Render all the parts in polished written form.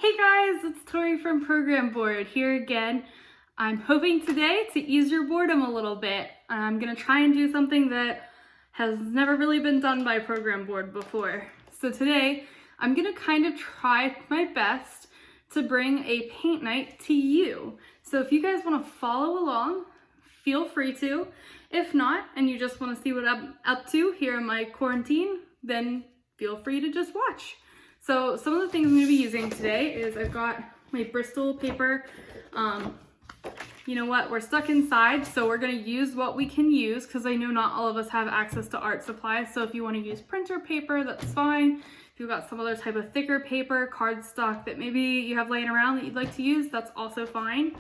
Hey guys, it's Tory from Program Board here again. I'm hoping today to ease your boredom a little bit. I'm gonna try and do something that has never really been done by Program Board before. So today, I'm gonna kind of try my best to bring a paint night to you. So if you guys wanna follow along, feel free to. If not, and you just wanna see what I'm up to here in my quarantine, then feel free to just watch. So some of the things I'm going to be using today is I've got my Bristol paper. You know what, we're stuck inside, so we're going to use what we can use because I know not all of us have access to art supplies. So if you want to use printer paper, that's fine. If you've got some other type of thicker paper, cardstock that maybe you have laying around that you'd like to use, that's also fine.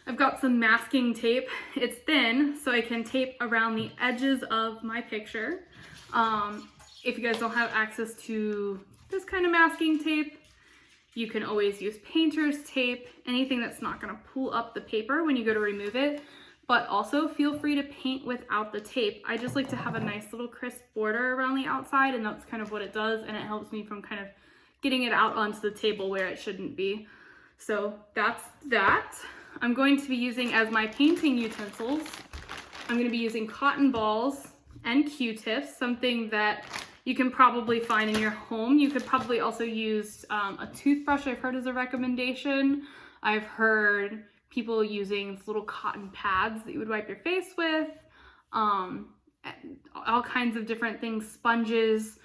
I've got some masking tape. It's thin, so I can tape around the edges of my picture. If you guys don't have access to this kind of masking tape, you can always use painter's tape, anything that's not going to pull up the paper when you go to remove it. But also feel free to paint without the tape. I just like to have a nice little crisp border around the outside, and that's kind of what it does, and it helps me from kind of getting it out onto the table where it shouldn't be. So that's that. I'm going to be using as my painting utensils, I'm going to be using cotton balls and Q-tips, something that you can probably find in your home. You could probably also use a toothbrush, I've heard, as a recommendation. I've heard people using little cotton pads that you would wipe your face with, all kinds of different things, sponges.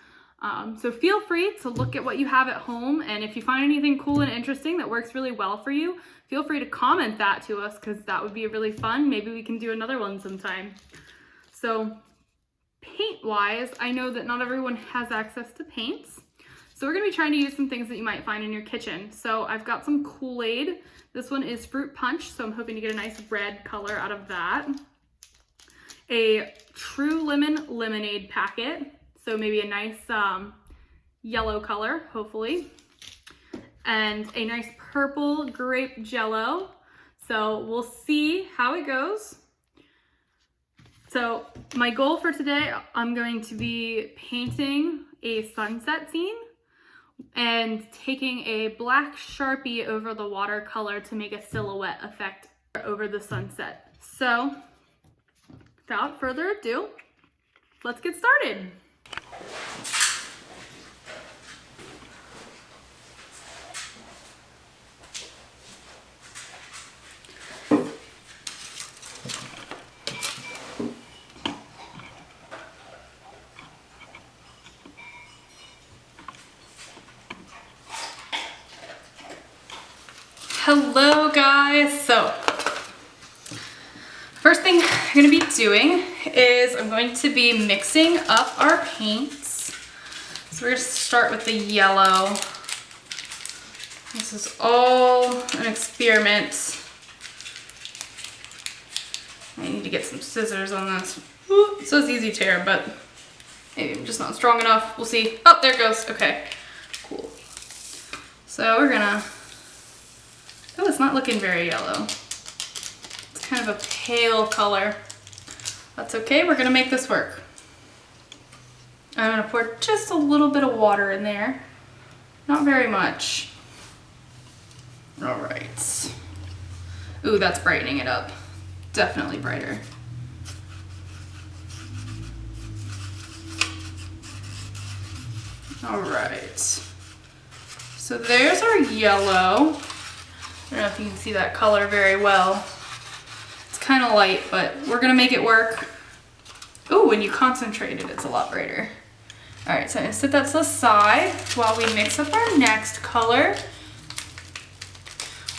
So feel free to look at what you have at home, and if you find anything cool and interesting that works really well for you, feel free to comment that to us because that would be really fun. Maybe we can do another one sometime. So paint-wise, I know that not everyone has access to paints, so we're going to be trying to use some things that you might find in your kitchen. So I've got some Kool-Aid. This one is fruit punch, so I'm hoping to get a nice red color out of that. A True Lemon lemonade packet, so maybe a nice yellow color, hopefully. And a nice purple Grape Jello. So we'll see how it goes. So my goal for today, I'm going to be painting a sunset scene and taking a black Sharpie over the watercolor to make a silhouette effect over the sunset. So without further ado, let's get started. Hello guys, so first thing I'm going to be doing is I'm going to be mixing up our paints. So we're going to start with the yellow. This is all an experiment. I need to get some scissors on this. Ooh, it says easy tear, but maybe I'm just not strong enough. We'll see. Oh, there it goes. Okay, cool. So we're gonna, oh, it's not looking very yellow. It's kind of a pale color. That's okay, we're gonna make this work. I'm gonna pour just a little bit of water in there. Not very much. All right. Ooh, that's brightening it up. Definitely brighter. All right. So there's our yellow. I don't know if you can see that color very well. It's kind of light, but we're gonna make it work. Ooh, when you concentrate it, it's a lot brighter. All right, so I'm gonna set that to the side while we mix up our next color.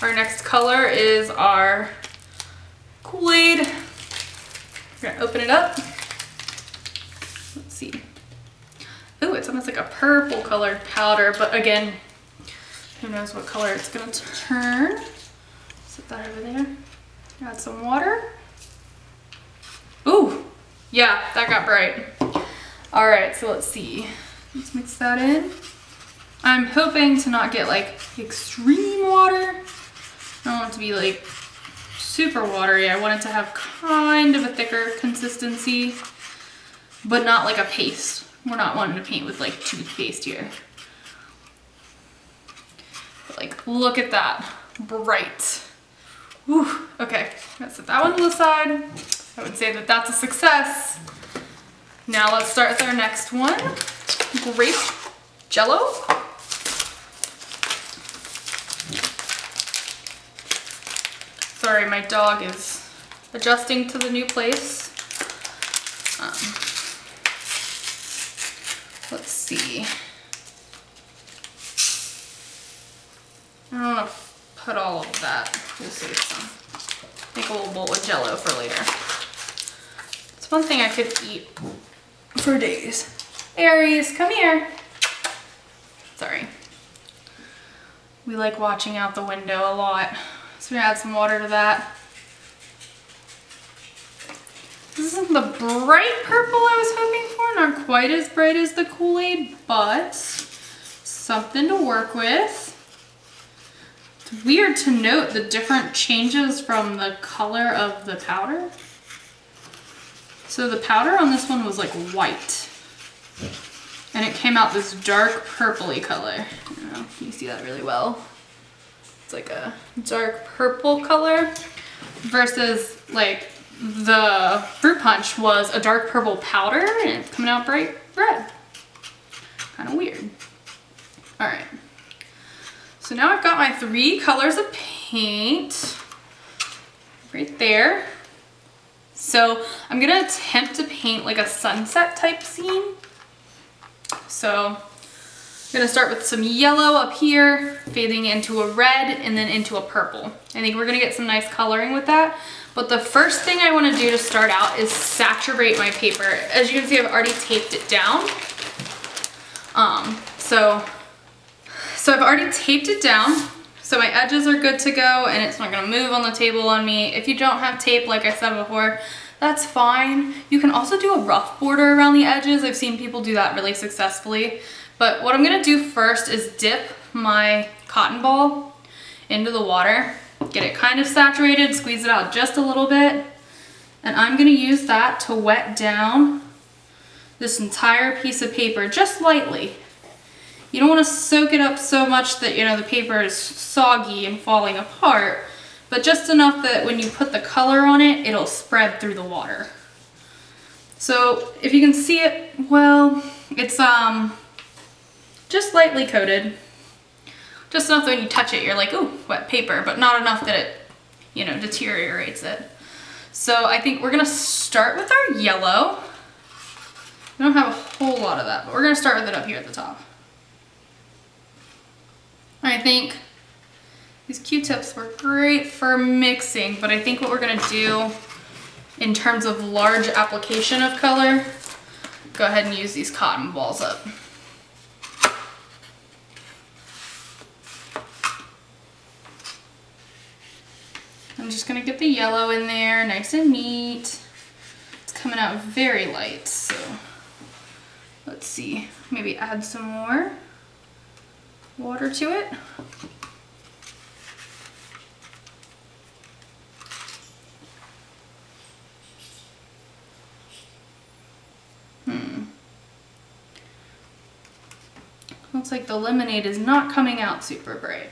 Our next color is our Kool-Aid. We're gonna open it up. Let's see. Ooh, it's almost like a purple colored powder, but again, who knows what color it's gonna turn. Set that over there. Add some water. Ooh, yeah, that got bright. All right, so let's see. Let's mix that in. I'm hoping to not get like extreme water. I don't want it to be like super watery. I want it to have kind of a thicker consistency, but not like a paste. We're not wanting to paint with like toothpaste here. But like Look at that, bright. Whew. Okay, I'm gonna set that one to the side. I would say that that's a success. Now let's start with our next one, Grape Jello. Sorry, my dog is adjusting to the new place. Let's see. I don't want to put all of that. We'll save some. Make a little bowl of Jello for later. It's one thing I could eat for days. Aries, come here. Sorry. We like watching out the window a lot. So we're gonna add some water to that. This isn't the bright purple I was hoping for, not quite as bright as the Kool-Aid, but something to work with. It's weird to note the different changes from the color of the powder. So the powder on this one was like white, and it came out this dark purpley color. I don't know, can you see that really well? It's like a dark purple color versus like the fruit punch was a dark purple powder and it's coming out bright red. Kind of weird. All right. So now I've got my 3 colors of paint right there. So I'm gonna attempt to paint like a sunset type scene. So I'm gonna start with some yellow up here, fading into a red and then into a purple. I think we're gonna get some nice coloring with that. But the first thing I wanna do to start out is saturate my paper. As you can see, I've already taped it down. So I've already taped it down. So my edges are good to go and it's not gonna move on the table on me. If you don't have tape, like I said before, that's fine. You can also do a rough border around the edges. I've seen people do that really successfully. But what I'm gonna do first is dip my cotton ball into the water, get it kind of saturated, squeeze it out just a little bit. And I'm gonna use that to wet down this entire piece of paper just lightly. You don't want to soak it up so much that, you know, the paper is soggy and falling apart, but just enough that when you put the color on it, it'll spread through the water. So if you can see it, well, it's just lightly coated. Just enough that when you touch it, you're like, ooh, wet paper, but not enough that it, you know, deteriorates it. So I think we're gonna start with our yellow. We don't have a whole lot of that, but we're gonna start with it up here at the top. I think these Q-tips were great for mixing, but I think what we're gonna do in terms of large application of color, go ahead and use these cotton balls up. I'm just gonna get the yellow in there, nice and neat. It's coming out very light, so let's see, maybe add some more water to it. Looks like the lemonade is not coming out super bright.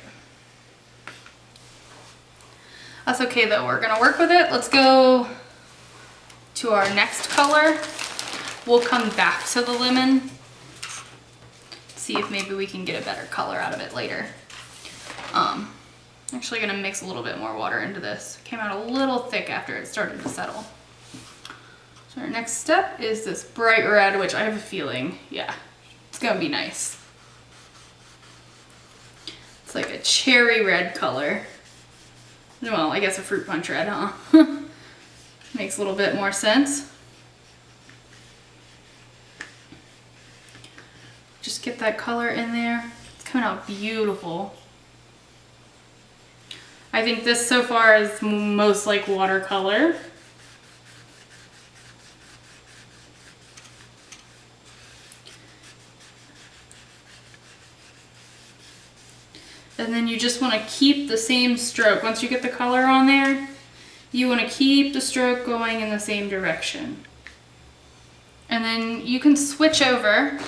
That's okay though, we're gonna work with it. Let's go to our next color. We'll come back to the lemon. See if maybe we can get a better color out of it later. I'm actually gonna mix a little bit more water into this. It came out a little thick after it started to settle. So our next step is this bright red, which I have a feeling, yeah, it's gonna be nice. It's like a cherry red color. Well, I guess a fruit punch red, huh? Makes a little bit more sense. Just get that color in there. It's coming out beautiful. I think this so far is most like watercolor. And then you just want to keep the same stroke. Once you get the color on there, you want to keep the stroke going in the same direction. And then you can switch over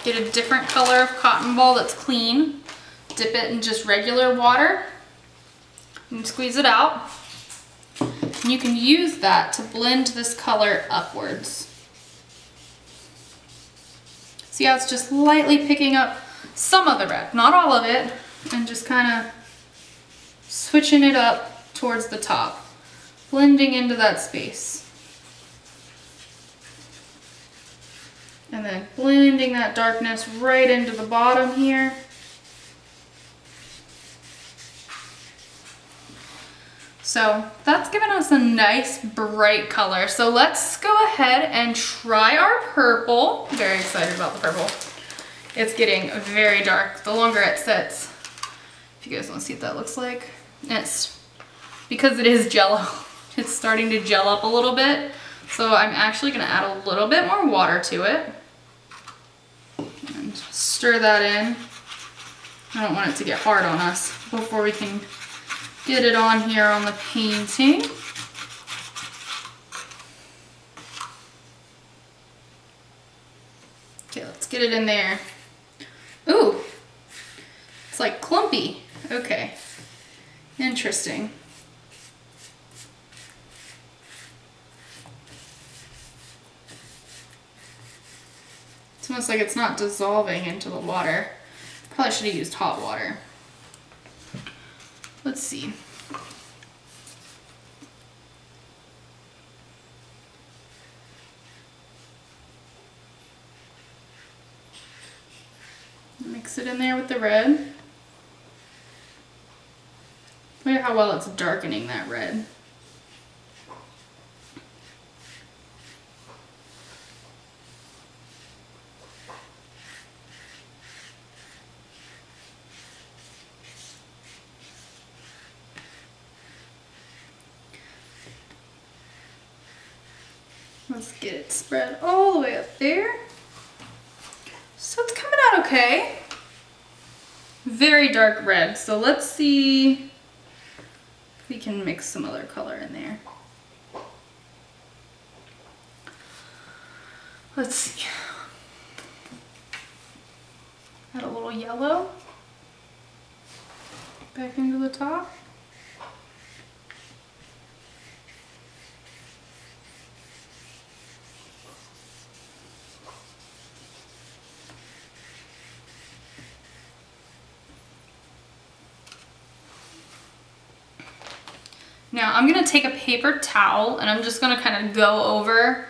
Get a different color of cotton ball that's clean. Dip it in just regular water and squeeze it out. And you can use that to blend this color upwards. See how it's just lightly picking up some of the red, not all of it, and just kind of switching it up towards the top, blending into that space. And then blending that darkness right into the bottom here. So that's given us a nice bright color. So let's go ahead and try our purple. Very excited about the purple. It's getting very dark the longer it sits. If you guys want to see what that looks like. And it's, because it is Jello, it's starting to gel up a little bit. So I'm actually going to add a little bit more water to it. And stir that in. I don't want it to get hard on us before we can get it on here on the painting. Okay, let's get it in there. Ooh, it's like clumpy. Okay, interesting. It's almost like it's not dissolving into the water. Probably should have used hot water. Let's see. Mix it in there with the red. Look at how well it's darkening that red. Let's get it spread all the way up there. So it's coming out okay. Very dark red. So let's see if we can mix some other color in there. Let's see. Add a little yellow back into the top. Now I'm going to take a paper towel and I'm just going to kind of go over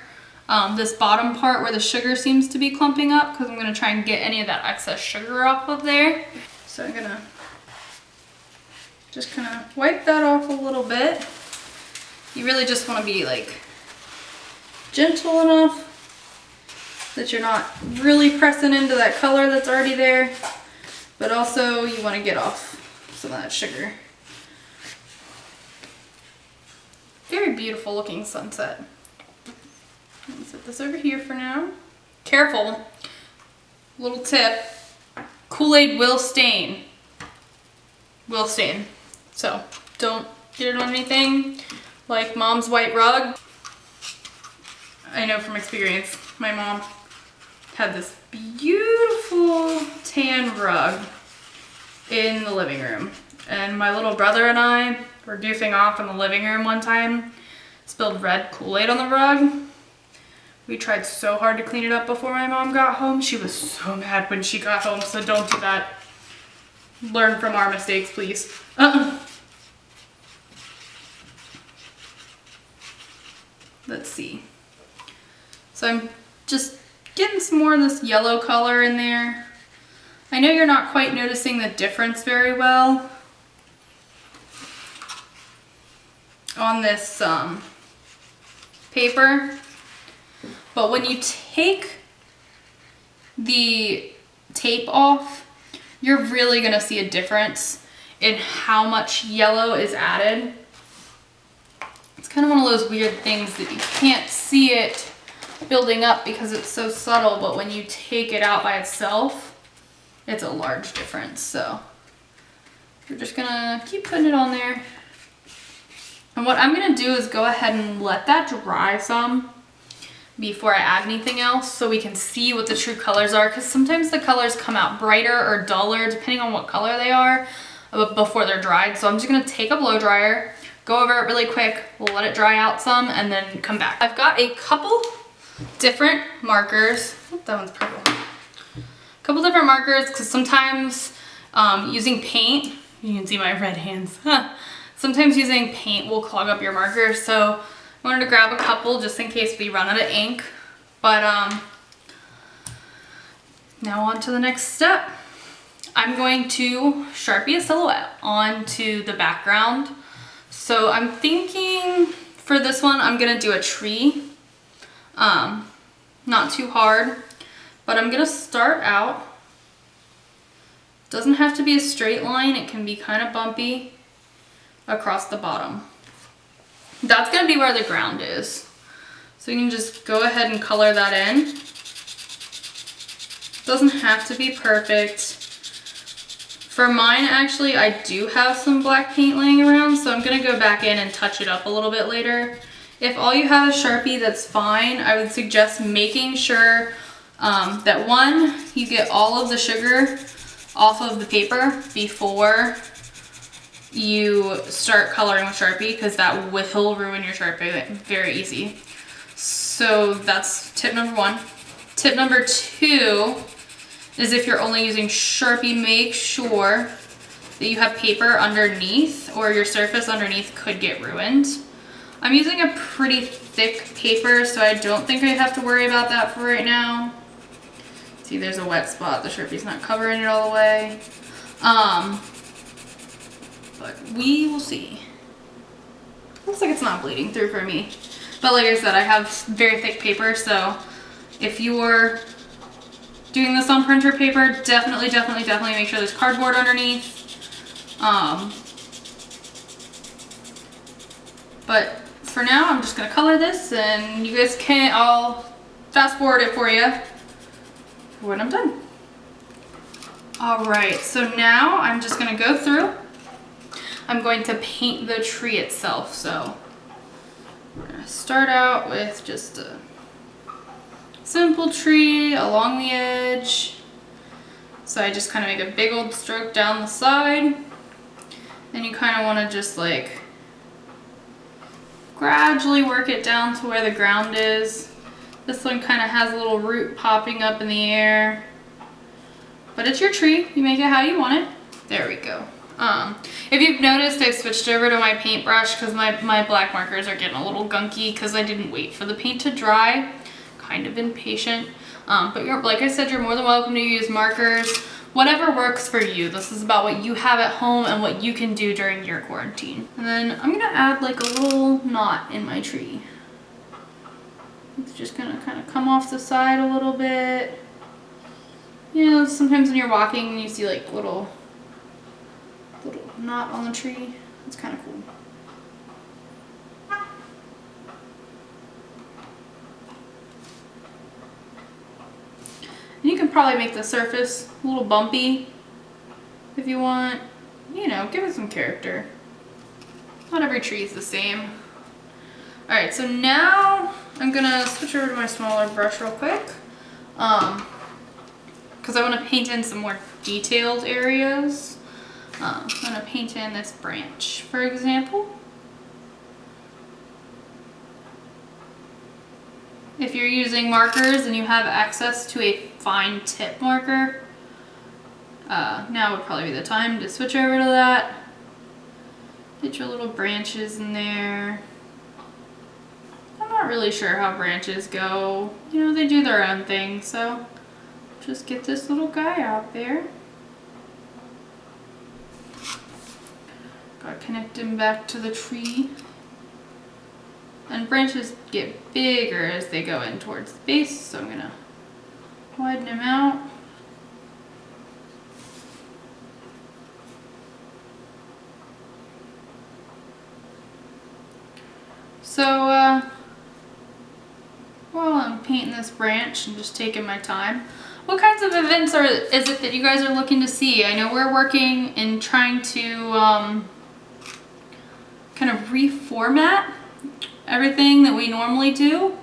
this bottom part where the sugar seems to be clumping up, because I'm going to try and get any of that excess sugar off of there. So I'm going to just kind of wipe that off a little bit. You really just want to be like gentle enough that you're not really pressing into that color that's already there, but also you want to get off some of that sugar. Very beautiful looking sunset. Let me set this over here for now. Careful, little tip, Kool-Aid will stain. Will stain. So don't get it on anything like mom's white rug. I know from experience, my mom had this beautiful tan rug in the living room. And my little brother and I were goofing off in the living room one time, spilled red Kool-Aid on the rug. We tried so hard to clean it up before my mom got home. She was so mad when she got home, so don't do that. Learn from our mistakes, please. Let's see. So I'm just getting some more of this yellow color in there. I know you're not quite noticing the difference very well on this paper, but when you take the tape off, you're really gonna see a difference in how much yellow is added. It's kind of one of those weird things that you can't see it building up because it's so subtle, but when you take it out by itself, it's a large difference. So we're just gonna keep putting it on there. And what I'm gonna do is go ahead and let that dry some before I add anything else so we can see what the true colors are, because sometimes the colors come out brighter or duller depending on what color they are before they're dried. So I'm just gonna take a blow dryer, go over it really quick, let it dry out some, and then come back. I've got a couple different markers. Oh, that one's purple. A couple different markers, because sometimes using paint, you can see my red hands. Sometimes using paint will clog up your markers, so I wanted to grab a couple just in case we run out of ink. But now on to the next step. I'm going to Sharpie a silhouette onto the background. So I'm thinking for this one, I'm gonna do a tree. Not too hard, but I'm gonna start out. Doesn't have to be a straight line, it can be kind of bumpy across the bottom. That's gonna be where the ground is. So you can just go ahead and color that in. Doesn't have to be perfect. For mine, actually, I do have some black paint laying around, so I'm gonna go back in and touch it up a little bit later. If all you have is Sharpie, that's fine. I would suggest making sure that one, you get all of the sugar off of the paper before you start coloring with Sharpie, because that will ruin your Sharpie very easy. So that's tip number one. Tip number two is if you're only using Sharpie, make sure that you have paper underneath, or your surface underneath could get ruined. I'm using a pretty thick paper, so I don't think I have to worry about that for right now. See, there's a wet spot. The Sharpie's not covering it all the way. But we will see. Looks like it's not bleeding through for me. But like I said, I have very thick paper, so if you're doing this on printer paper, definitely make sure there's cardboard underneath. But for now, I'm just gonna color this, and you guys can, I'll fast forward it for you when I'm done. All right, so now I'm just gonna go through. I'm going to paint the tree itself. So we're gonna start out with just a simple tree along the edge. So I just kind of make a big old stroke down the side. Then you kind of want to just like gradually work it down to where the ground is. This one kind of has a little root popping up in the air. But it's your tree, you make it how you want it. There we go. If you've noticed, I switched over to my paintbrush because my black markers are getting a little gunky because I didn't wait for the paint to dry. Kind of impatient. But like I said, you're more than welcome to use markers. Whatever works for you. This is about what you have at home and what you can do during your quarantine. And then I'm gonna add like a little knot in my tree. It's just gonna kind of come off the side a little bit. You know, sometimes when you're walking and you see like little knot on the tree. It's kind of cool. And you can probably make the surface a little bumpy if you want. You know, give it some character. Not every tree is the same. Alright, so now I'm gonna switch over to my smaller brush real quick. Because I want to paint in some more detailed areas. I'm going to paint in this branch, for example. If you're using markers and you have access to a fine tip marker, now would probably be the time to switch over to that. Get your little branches in there. I'm not really sure how branches go. You know, they do their own thing, so just get this little guy out there. Gotta connect him back to the tree. And branches get bigger as they go in towards the base, so I'm gonna widen him out. So while I'm painting this branch and just taking my time, what kinds of events is it that you guys are looking to see? I know we're working in trying to kind of reformat everything that we normally do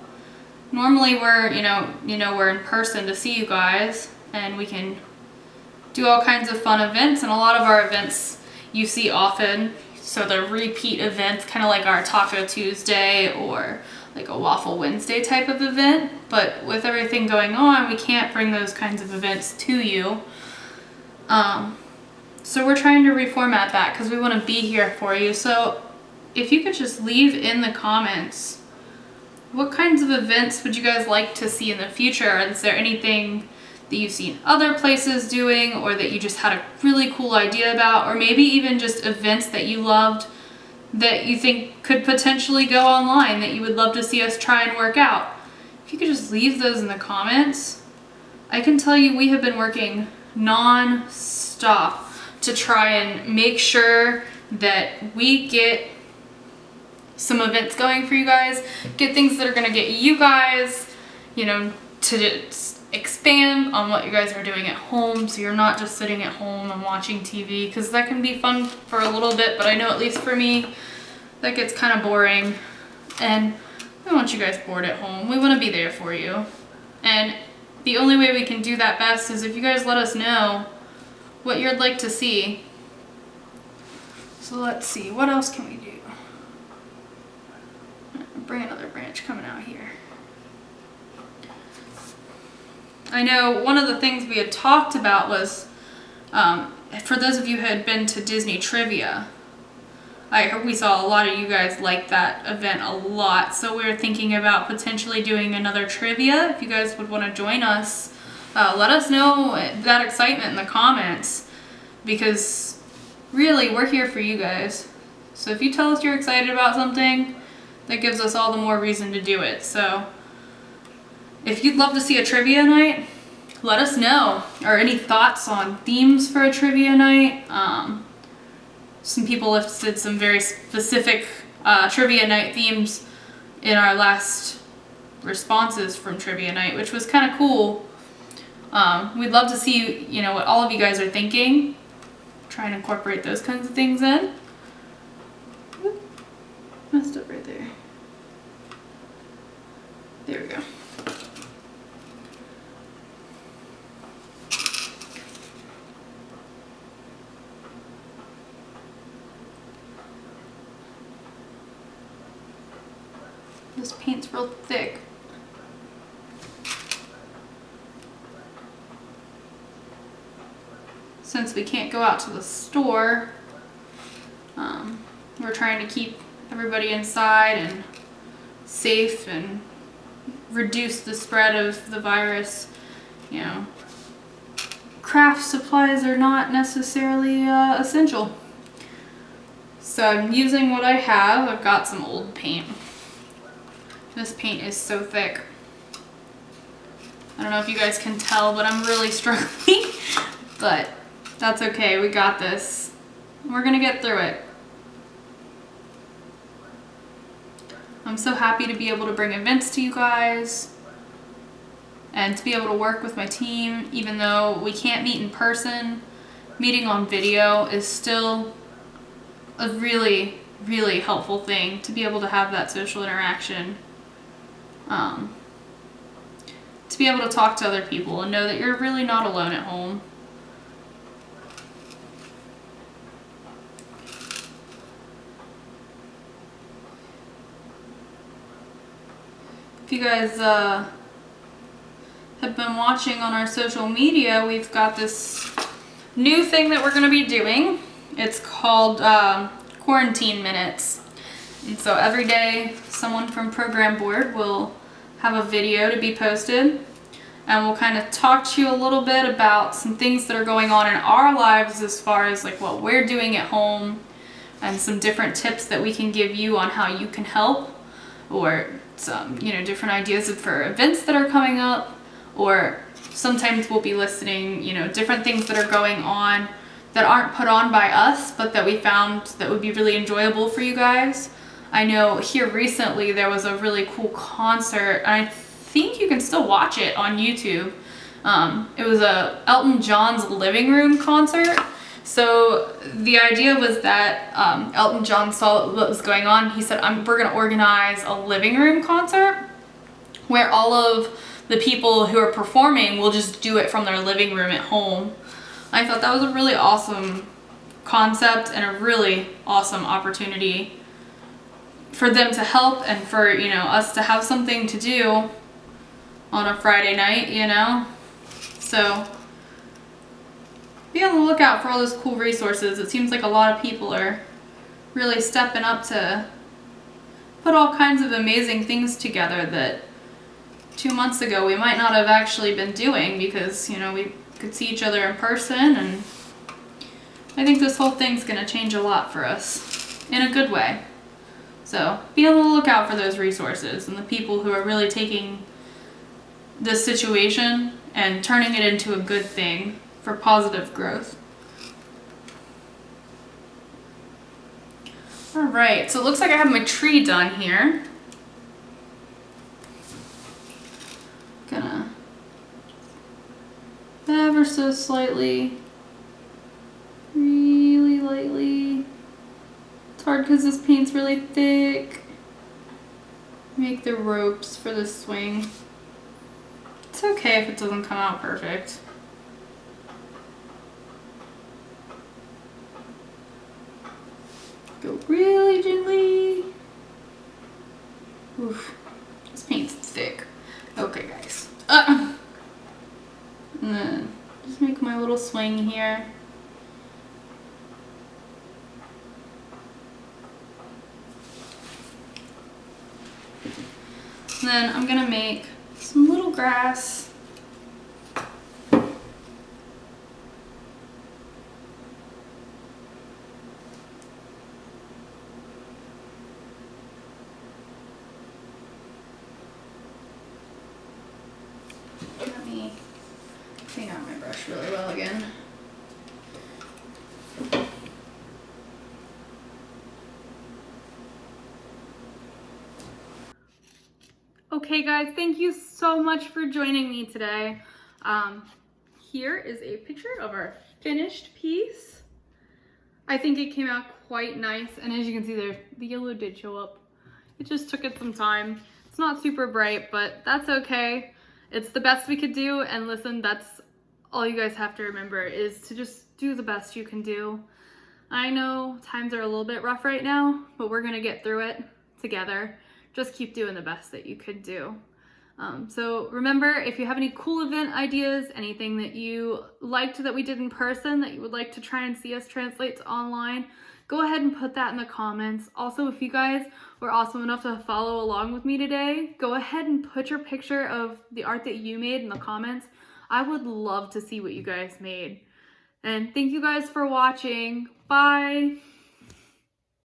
Normally we're, we're in person to see you guys, and we can do all kinds of fun events, and a lot of our events you see often. So the repeat events, kind of like our Taco Tuesday or like a Waffle Wednesday type of event. But with everything going on, we can't bring those kinds of events to you. So we're trying to reformat that because we want to be here for you. So if you could just leave in the comments, what kinds of events would you guys like to see in the future? Is there anything that you've seen other places doing, or that you just had a really cool idea about, or maybe even just events that you loved that you think could potentially go online that you would love to see us try and work out? If you could just leave those in the comments. I can tell you we have been working non-stop to try and make sure that we get some events going for you guys, get things that are going to get you guys, to expand on what you guys are doing at home, so you're not just sitting at home and watching TV, because that can be fun for a little bit, but I know at least for me that gets kind of boring, and we don't want you guys bored at home. We want to be there for you, and the only way we can do that best is if you guys let us know what you'd like to see. So let's see, what else can we do? Bring another branch coming out here. I know one of the things we had talked about was, for those of you who had been to Disney Trivia, we saw a lot of you guys like that event a lot. So we were thinking about potentially doing another trivia. If you guys would want to join us, let us know that excitement in the comments, because really we're here for you guys. So if you tell us you're excited about something, that gives us all the more reason to do it. So if you'd love to see a trivia night, let us know. Or any thoughts on themes for a trivia night. Some people listed some very specific trivia night themes in our last responses from trivia night, which was kind of cool. We'd love to see, what all of you guys are thinking. Try and incorporate those kinds of things in. Oop, messed up right there. There we go. This paint's real thick. Since we can't go out to the store, we're trying to keep everybody inside and safe and reduce the spread of the virus. Craft supplies are not necessarily essential. So I'm using what I have. I've got some old paint. This paint is so thick. I don't know if you guys can tell, but I'm really struggling. But that's okay, we got this. We're gonna get through it. I'm so happy to be able to bring events to you guys and to be able to work with my team, even though we can't meet in person. Meeting on video is still a really, really helpful thing to be able to have that social interaction. To be able to talk to other people and know that you're really not alone at home. If you guys have been watching on our social media, we've got this new thing that we're going to be doing. It's called Quarantine Minutes. And so every day someone from Program Board will have a video to be posted, and we'll kind of talk to you a little bit about some things that are going on in our lives as far as like what we're doing at home, and some different tips that we can give you on how you can help, or some different ideas for events that are coming up, or sometimes we'll be listening different things that are going on that aren't put on by us but that we found that would be really enjoyable for you guys. I know here recently there was a really cool concert, and I think you can still watch it on YouTube. It was a Elton John's living room concert. So the idea was that Elton John saw what was going on. He said, we're going to organize a living room concert where all of the people who are performing will just do it from their living room at home. I thought that was a really awesome concept and a really awesome opportunity for them to help and for, you know, us to have something to do on a Friday night, you know? So be on the lookout for all those cool resources. It seems like a lot of people are really stepping up to put all kinds of amazing things together that 2 months ago we might not have actually been doing because, you know, we could see each other in person, and I think this whole thing's gonna change a lot for us in a good way. So be on the lookout for those resources and the people who are really taking this situation and turning it into a good thing for positive growth. All right, so it looks like I have my tree done here. Gonna ever so slightly, really lightly. It's hard because this paint's really thick. Make the ropes for the swing. It's okay if it doesn't come out perfect. Go really gently. Oof, this paint's thick. Okay, guys. And then just make my little swing here. And then I'm gonna make some little grass. Let me clean out my brush really well again. Okay guys, thank you so much for joining me today. Here is a picture of our finished piece. I think it came out quite nice, and as you can see there, the yellow did show up. It just took it some time. It's not super bright, but that's okay. It's the best we could do, and listen, that's all you guys have to remember is to just do the best you can do. I know times are a little bit rough right now, but we're gonna get through it together. Just keep doing the best that you could do. So remember, if you have any cool event ideas, anything that you liked that we did in person that you would like to try and see us translate to online, go ahead and put that in the comments. Also, if you guys were awesome enough to follow along with me today, go ahead and put your picture of the art that you made in the comments. I would love to see what you guys made. And thank you guys for watching. Bye.